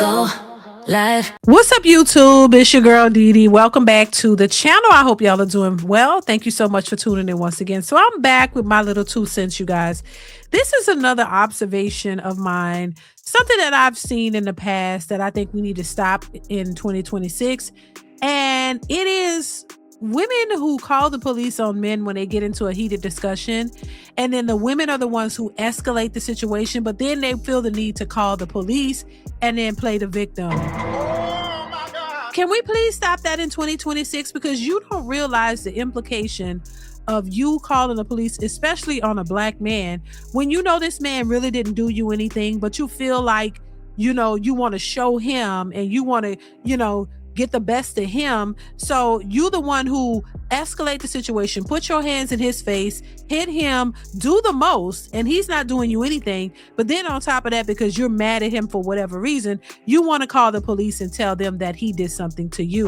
go live. What's up, YouTube? It's your girl Dee. Welcome back to the channel. I hope y'all are doing well. Thank you so much for tuning in once again. So I'm back with my little 2 cents, you guys. This is another observation of mine, something that I've seen in the past that I think we need to stop in 2026. And it is women who call the police on men when they get into a heated discussion. And then the women are the ones who escalate the situation, but then they feel the need to call the police and then play the victim. Can we please stop that in 2026? Because you don't realize the implication of you calling the police, especially on a black man, when you know this man really didn't do you anything, but you feel like, you know, you want to show him and you want to, you know, get the best of him. So you the one who escalate the situation, put your hands in his face, hit him, do the most, and he's not doing you anything. But then on top of that, because you're mad at him for whatever reason, you want to call the police and tell them that he did something to you.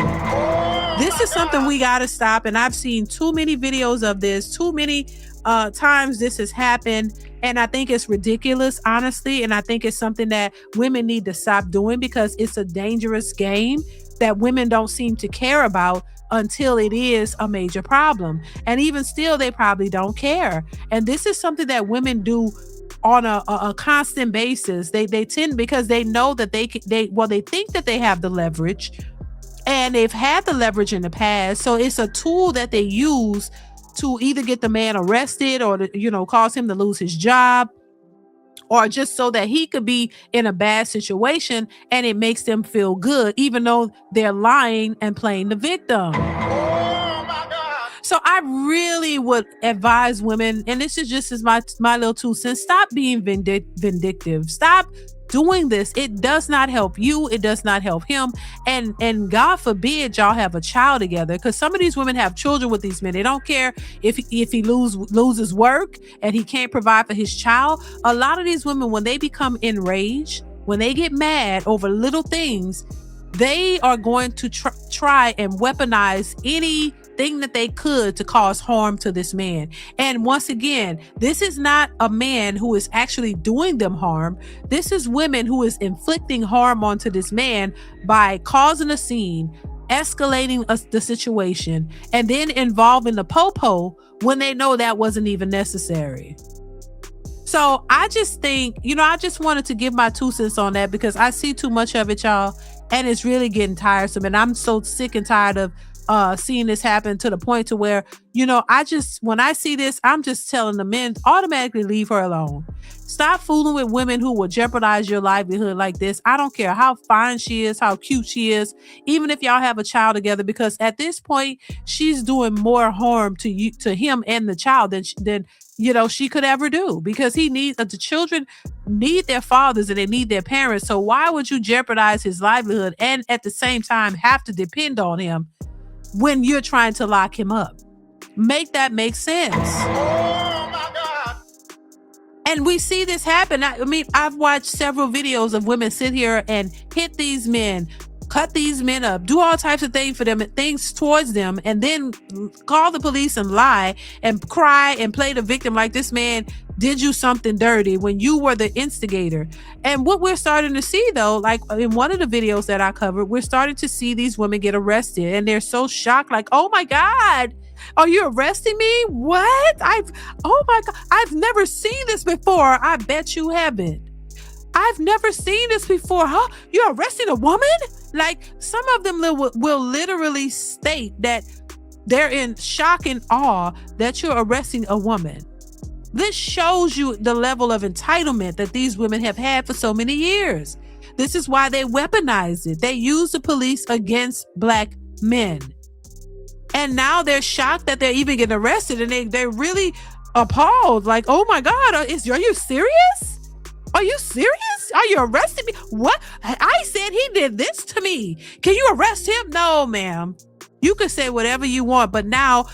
This is something we got to stop. And I've seen too many videos of this, too many times this has happened. And I think it's ridiculous, honestly. And I think it's something that women need to stop doing because it's a dangerous game that women don't seem to care about until it is a major problem. And even still, they probably don't care. And this is something that women do on a constant basis. They tend, because they know that they think that they have the leverage, and they've had the leverage in the past. So it's a tool that they use to either get the man arrested or to, you know, cause him to lose his job, or just so that he could be in a bad situation, and it makes them feel good, even though they're lying and playing the victim. So I really would advise women, and this is just as my little 2 cents, stop being vindictive. Stop doing this. It does not help you. It does not help him. And God forbid y'all have a child together, because some of these women have children with these men. They don't care if he loses work and he can't provide for his child. A lot of these women, when they become enraged, when they get mad over little things, they are going to try and weaponize anything that they could to cause harm to this man. And once again, this is not a man who is actually doing them harm. This is women who is inflicting harm onto this man by causing a scene, escalating the situation, and then involving the popo when they know that wasn't even necessary. So I just think, you know, I just wanted to give my 2 cents on that, because I see too much of it, y'all, and it's really getting tiresome. And I'm so sick and tired of seeing this happen, to the point to where, you know, when I see this, I'm just telling the men, automatically leave her alone. Stop fooling with women who will jeopardize your livelihood like this. I don't care how fine she is, how cute she is, even if y'all have a child together, because at this point, she's doing more harm to you, to him and the child than you know, she could ever do, because the children need their fathers and they need their parents. So why would you jeopardize his livelihood and at the same time have to depend on him when you're trying to lock him up? Make that make sense. Oh my God. And we see this happen. I mean, I've watched several videos of women sit here and hit these men, cut these men up, do all types of things for them, things towards them, and then call the police and lie and cry and play the victim like this man did you something dirty when you were the instigator. And what we're starting to see, though, like in one of the videos that I covered, we're starting to see these women get arrested, and they're so shocked, like, oh my God, are you arresting me? What? Oh my God, I've never seen this before. I bet you haven't. I've never seen this before. Huh? You're arresting a woman? Like, some of them will literally state that they're in shock and awe that you're arresting a woman. This shows you the level of entitlement that these women have had for so many years. This is why they weaponize it. They use the police against black men. And now they're shocked that they're even getting arrested, and they're really appalled. Like, oh my God, are you serious? Are you serious? Are you arresting me? What? I said he did this to me. Can you arrest him? No, ma'am. You can say whatever you want, but now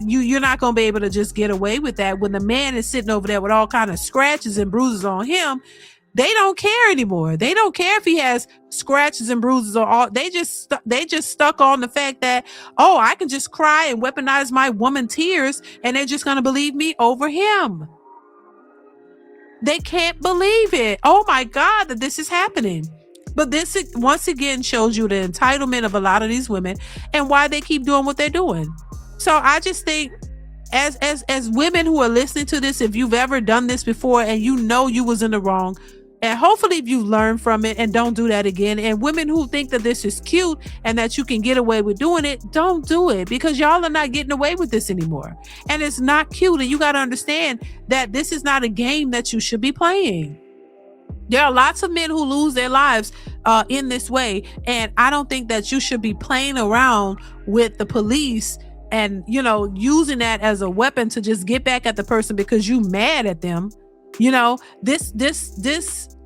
you're not going to be able to just get away with that. When the man is sitting over there with all kind of scratches and bruises on him, they don't care anymore. They don't care if he has scratches and bruises or all. They just stuck on the fact that, oh, I can just cry and weaponize my woman tears, and they're just going to believe me over him. They can't believe it. Oh my God, that this is happening. But this once again shows you the entitlement of a lot of these women and why they keep doing what they're doing. So I just think as women who are listening to this, if you've ever done this before and you know you was in the wrong, and hopefully if you learn from it and don't do that again, and women who think that this is cute and that you can get away with doing it, don't do it, because y'all are not getting away with this anymore. And it's not cute. And you got to understand that this is not a game that you should be playing. There are lots of men who lose their lives in this way. And I don't think that you should be playing around with the police and, you know, using that as a weapon to just get back at the person because you mad at them. You know, this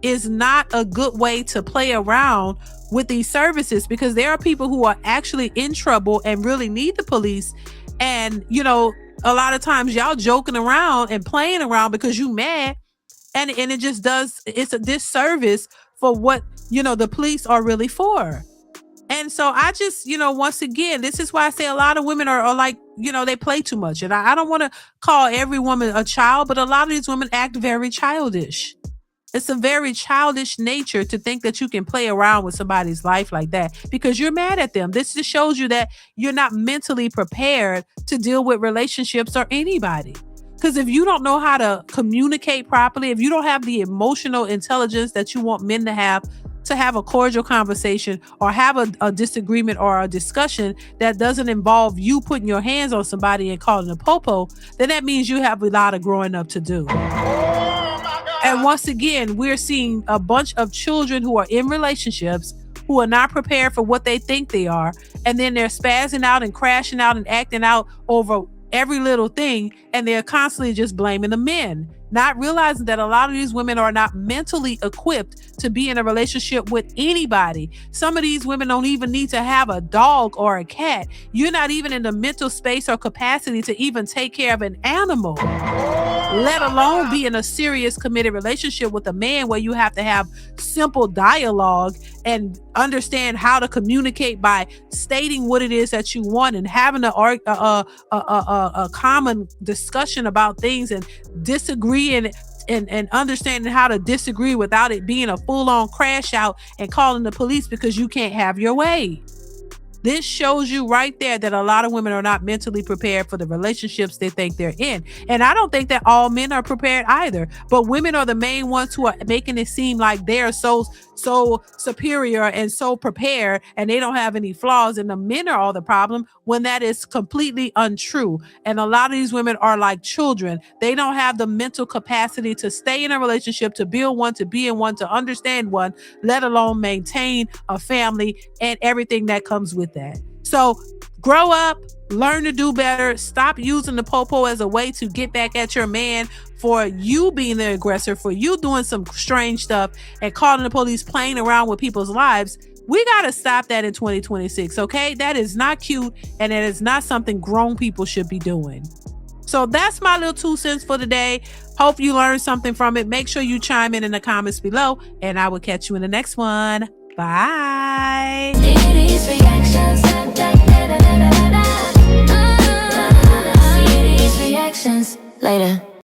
is not a good way to play around with these services, because there are people who are actually in trouble and really need the police. And, you know, a lot of times y'all joking around and playing around because you mad. And it just does, it's a disservice for what, you know, the police are really for. And so I just, you know, once again, this is why I say a lot of women are like, you know, they play too much. And I don't want to call every woman a child, but a lot of these women act very childish. It's a very childish nature to think that you can play around with somebody's life like that because you're mad at them. This just shows you that you're not mentally prepared to deal with relationships or anybody. Because if you don't know how to communicate properly, if you don't have the emotional intelligence that you want men to have a cordial conversation or have a disagreement or a discussion that doesn't involve you putting your hands on somebody and calling a popo, then that means you have a lot of growing up to do. And once again, we're seeing a bunch of children who are in relationships who are not prepared for what they think they are. And then they're spazzing out and crashing out and acting out over every little thing. And they're constantly just blaming the men, not realizing that a lot of these women are not mentally equipped to be in a relationship with anybody. Some of these women don't even need to have a dog or a cat. You're not even in the mental space or capacity to even take care of an animal, let alone be in a serious committed relationship with a man where you have to have simple dialogue and understand how to communicate by stating what it is that you want and having a common discussion about things and disagree and understanding how to disagree without it being a full-on crash out and calling the police because you can't have your way. This shows you right there that a lot of women are not mentally prepared for the relationships they think they're in. And I don't think that all men are prepared either, but women are the main ones who are making it seem like they're so superior and so prepared and they don't have any flaws and the men are all the problem, when that is completely untrue. And a lot of these women are like children. They don't have the mental capacity to stay in a relationship, to build one, to be in one, to understand one, let alone maintain a family and everything that comes with that. So grow up, learn to do better, stop using the popo as a way to get back at your man for you being the aggressor, for you doing some strange stuff and calling the police, playing around with people's lives. We got to stop that in 2026, okay? That is not cute, and it is not something grown people should be doing. So that's my little 2 cents for today. Hope you learned something from it. Make sure you chime in the comments below, and I will catch you in the next one. Bye. DeeDeesReactions. DeeDeesReactions. Later.